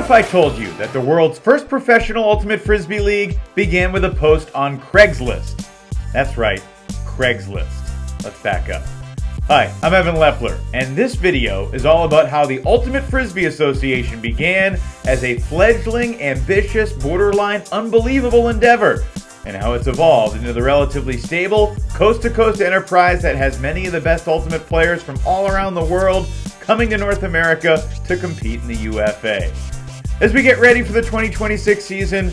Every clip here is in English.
if I told you that the world's first professional ultimate Frisbee league began with a post on Craigslist? That's right, Craigslist. Let's back up. Hi, I'm Evan Leffler, and this video is all about how the Ultimate Frisbee Association began as a fledgling, ambitious, borderline, unbelievable endeavor, and how it's evolved into the relatively stable, coast-to-coast enterprise that has many of the best ultimate players from all around the world coming to North America to compete in the UFA. As we get ready for the 2026 season,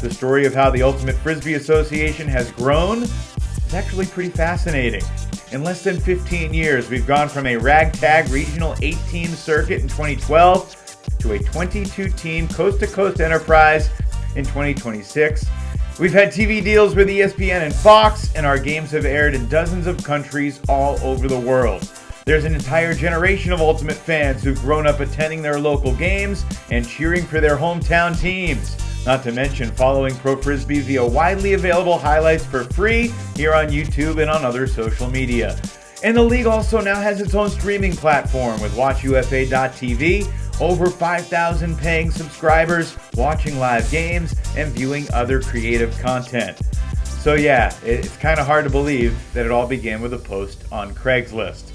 the story of how the Ultimate Frisbee Association has grown is actually pretty fascinating. In less than 15 years, we've gone from a ragtag regional 8-team circuit in 2012 to a 22-team coast-to-coast enterprise in 2026. We've had TV deals with ESPN and Fox, and our games have aired in dozens of countries all over the world. There's an entire generation of Ultimate fans who've grown up attending their local games and cheering for their hometown teams. Not to mention following Pro Frisbee via widely available highlights for free here on YouTube and on other social media. And the league also now has its own streaming platform with WatchUFA.tv, over 5,000 paying subscribers watching live games and viewing other creative content. So yeah, it's kind of hard to believe that it all began with a post on Craigslist.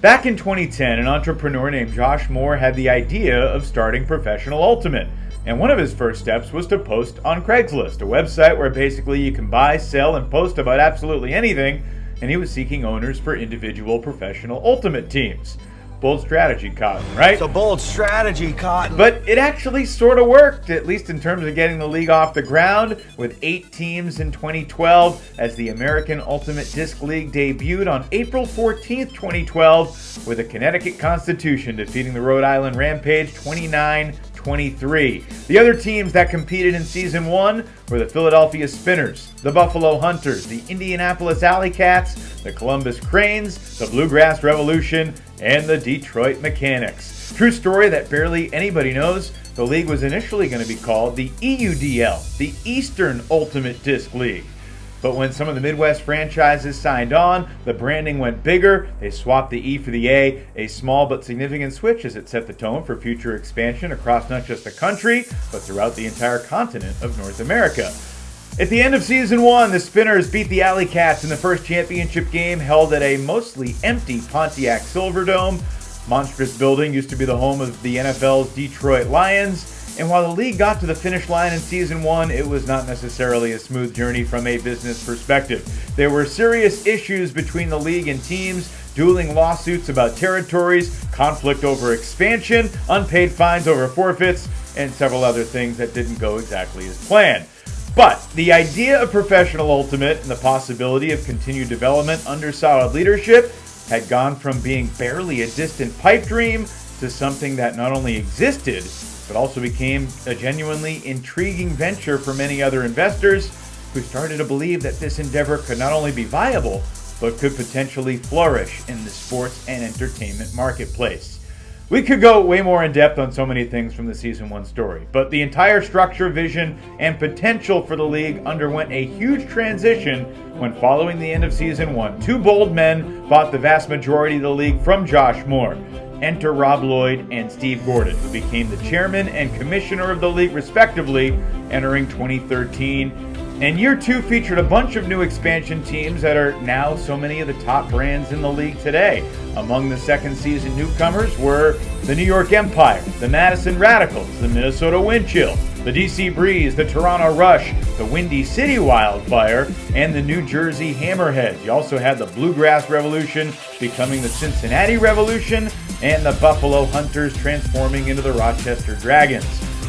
Back in 2010, an entrepreneur named Josh Moore had the idea of starting Professional Ultimate. And one of his first steps was to post on Craigslist, a website where basically you can buy, sell, and post about absolutely anything, and he was seeking owners for individual professional ultimate teams. Bold strategy, Cotton, right? So bold strategy, Cotton. But it actually sort of worked, at least in terms of getting the league off the ground, with 8 teams in 2012 as the American Ultimate Disc League debuted on April 14th, 2012, with the Connecticut Constitution defeating the Rhode Island Rampage 29-23. The other teams that competed in Season 1 were the Philadelphia Spinners, the Buffalo Hunters, the Indianapolis AlleyCats, the Columbus Cranes, the Bluegrass Revolution, and the Detroit Mechanics. True story that barely anybody knows, the league was initially going to be called the EUDL, the Eastern Ultimate Disc League. But when some of the Midwest franchises signed on, the branding went bigger. They swapped the E for the A small but significant switch as it set the tone for future expansion across not just the country, but throughout the entire continent of North America. At the end of Season 1, the Spinners beat the AlleyCats in the first championship game held at a mostly empty Pontiac Silverdome. Monstrous building used to be the home of the NFL's Detroit Lions. And while the league got to the finish line in Season 1, it was not necessarily a smooth journey from a business perspective. There were serious issues between the league and teams, dueling lawsuits about territories, conflict over expansion, unpaid fines over forfeits, and several other things that didn't go exactly as planned. But the idea of Professional Ultimate and the possibility of continued development under solid leadership had gone from being barely a distant pipe dream to something that not only existed, but also became a genuinely intriguing venture for many other investors who started to believe that this endeavor could not only be viable, but could potentially flourish in the sports and entertainment marketplace. We could go way more in depth on so many things from the Season 1 story, but the entire structure, vision, and potential for the league underwent a huge transition when, following the end of Season 1, 2 bold men bought the vast majority of the league from Josh Moore. Enter Rob Lloyd and Steve Gordon, who became the chairman and commissioner of the league respectively, entering 2013. And Year 2 featured a bunch of new expansion teams that are now so many of the top brands in the league today. Among the second season newcomers were the New York Empire, the Madison Radicals, the Minnesota Windchill, the DC Breeze, the Toronto Rush, the Windy City Wildfire, and the New Jersey Hammerheads. You also had the Bluegrass Revolution becoming the Cincinnati Revolution, and the Buffalo Hunters transforming into the Rochester Dragons.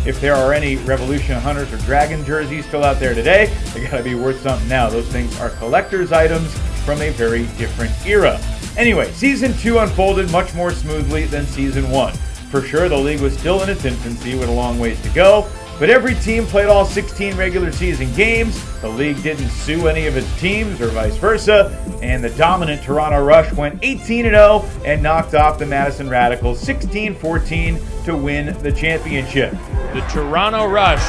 If there are any Revolution Hunters or Dragon jerseys still out there today, they gotta be worth something now. Those things are collector's items from a very different era. Anyway, Season 2 unfolded much more smoothly than Season 1. For sure, the league was still in its infancy with a long ways to go, but every team played all 16 regular season games. The league didn't sue any of its teams or vice versa, and the dominant Toronto Rush went 18-0 and knocked off the Madison Radicals 16-14 to win the championship. The Toronto Rush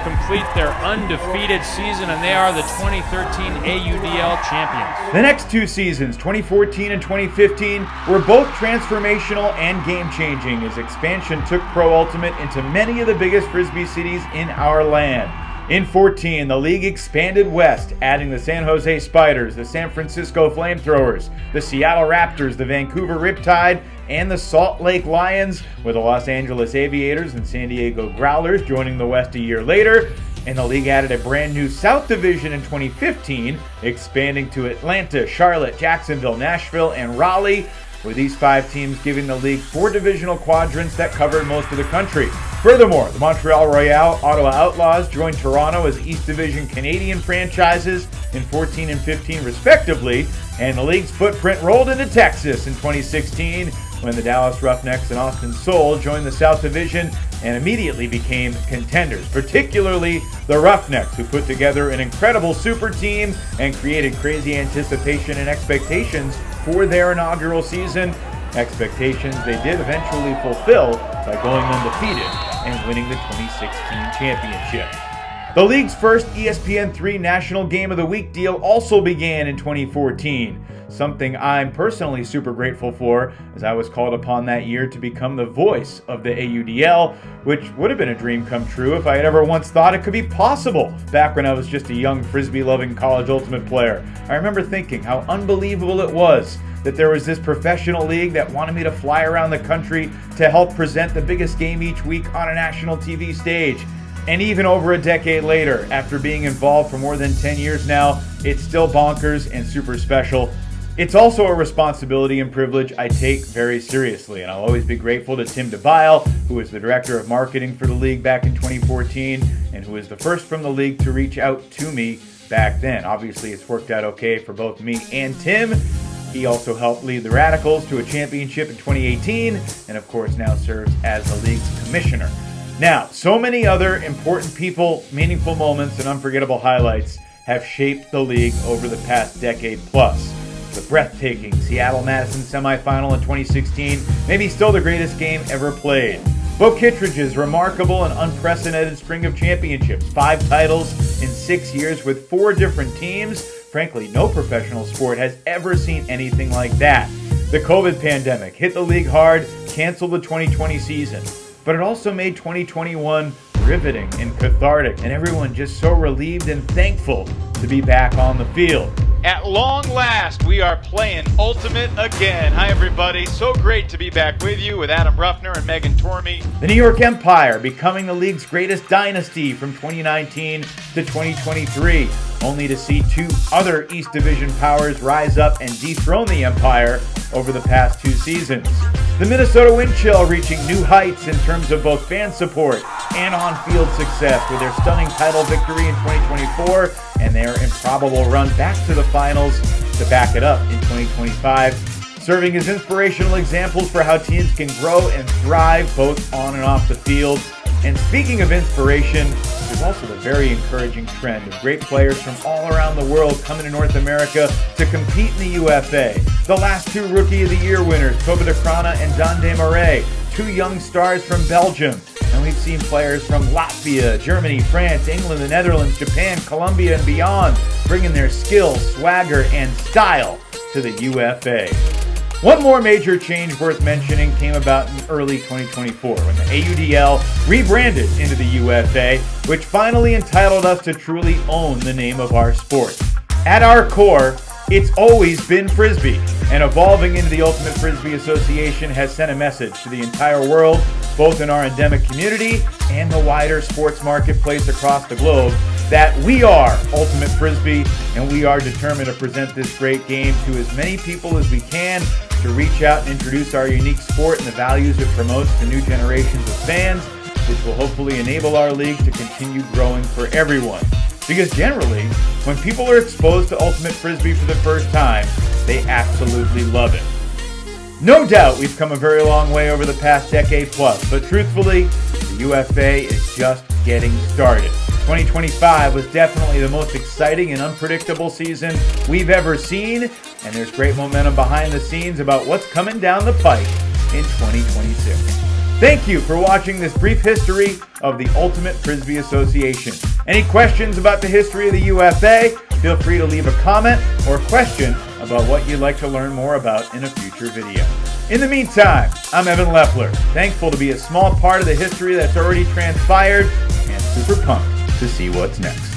complete their undefeated season, and they are the 2013 AUDL champions. The next two seasons, 2014 and 2015, were both transformational and game-changing as expansion took Pro Ultimate into many of the biggest Frisbee cities in our land. In 14, the league expanded west, adding the San Jose Spiders, the San Francisco Flamethrowers, the Seattle Raptors, the Vancouver Riptide, and the Salt Lake Lions, with the Los Angeles Aviators and San Diego Growlers joining the West a year later. And the league added a brand new South Division in 2015, expanding to Atlanta, Charlotte, Jacksonville, Nashville, and Raleigh, with these 5 teams giving the league 4 divisional quadrants that covered most of the country. Furthermore, the Montreal Royale, Ottawa Outlaws joined Toronto as East Division Canadian franchises in 14 and 15 respectively, and the league's footprint rolled into Texas in 2016 when the Dallas Roughnecks and Austin Soul joined the South Division and immediately became contenders, particularly the Roughnecks, who put together an incredible super team and created crazy anticipation and expectations for their inaugural season. Expectations they did eventually fulfill by going undefeated and winning the 2016 championship. The league's first ESPN3 National Game of the Week deal also began in 2014, something I'm personally super grateful for, as I was called upon that year to become the voice of the AUDL, which would have been a dream come true if I had ever once thought it could be possible back when I was just a young Frisbee-loving college Ultimate player. I remember thinking how unbelievable it was that there was this professional league that wanted me to fly around the country to help present the biggest game each week on a national TV stage. And even over a decade later, after being involved for more than 10 years now, it's still bonkers and super special. It's also a responsibility and privilege I take very seriously, and I'll always be grateful to Tim DeBile, who was the director of marketing for the league back in 2014, and who was the first from the league to reach out to me back then. Obviously, it's worked out okay for both me and Tim. He also helped lead the Radicals to a championship in 2018, and of course now serves as the league's commissioner. Now, so many other important people, meaningful moments, and unforgettable highlights have shaped the league over the past decade plus. The breathtaking Seattle-Madison semifinal in 2016, maybe still the greatest game ever played. Bo Kittredge's remarkable and unprecedented string of championships, 5 titles in 6 years with 4 different teams. Frankly, no professional sport has ever seen anything like that. The COVID pandemic hit the league hard, canceled the 2020 season, but it also made 2021 riveting and cathartic, and everyone just so relieved and thankful to be back on the field. At long last, we are playing Ultimate again. Hi, everybody. So great to be back with you with Adam Ruffner and Megan Tormey. The New York Empire becoming the league's greatest dynasty from 2019 to 2023, only to see 2 other East Division powers rise up and dethrone the Empire over the past 2 seasons. The Minnesota Wind Chill reaching new heights in terms of both fan support and on-field success with their stunning title victory in 2024 and their improbable run back to the finals to back it up in 2025, serving as inspirational examples for how teams can grow and thrive both on and off the field. And speaking of inspiration, there's also the very encouraging trend of great players from all around the world coming to North America to compete in the UFA. The last 2 Rookie of the Year winners, Toba de Crana and Don Desmarais, 2 young stars from Belgium. And we've seen players from Latvia, Germany, France, England, the Netherlands, Japan, Colombia, and beyond bringing their skill, swagger, and style to the UFA. One more major change worth mentioning came about in early 2024 when the AUDL rebranded into the UFA, which finally entitled us to truly own the name of our sport. At our core, it's always been Frisbee, and evolving into the Ultimate Frisbee Association has sent a message to the entire world, both in our endemic community and the wider sports marketplace across the globe, that we are Ultimate Frisbee, and we are determined to present this great game to as many people as we can, to reach out and introduce our unique sport and the values it promotes to new generations of fans, which will hopefully enable our league to continue growing for everyone. Because generally, when people are exposed to Ultimate Frisbee for the first time, they absolutely love it. No doubt we've come a very long way over the past decade plus, but truthfully, the UFA is just getting started. 2025 was definitely the most exciting and unpredictable season we've ever seen, and there's great momentum behind the scenes about what's coming down the pike in 2026. Thank you for watching this brief history of the Ultimate Frisbee Association. Any questions about the history of the UFA? Feel free to leave a comment or question about what you'd like to learn more about in a future video. In the meantime, I'm Evan Leffler, thankful to be a small part of the history that's already transpired and super pumped to see what's next.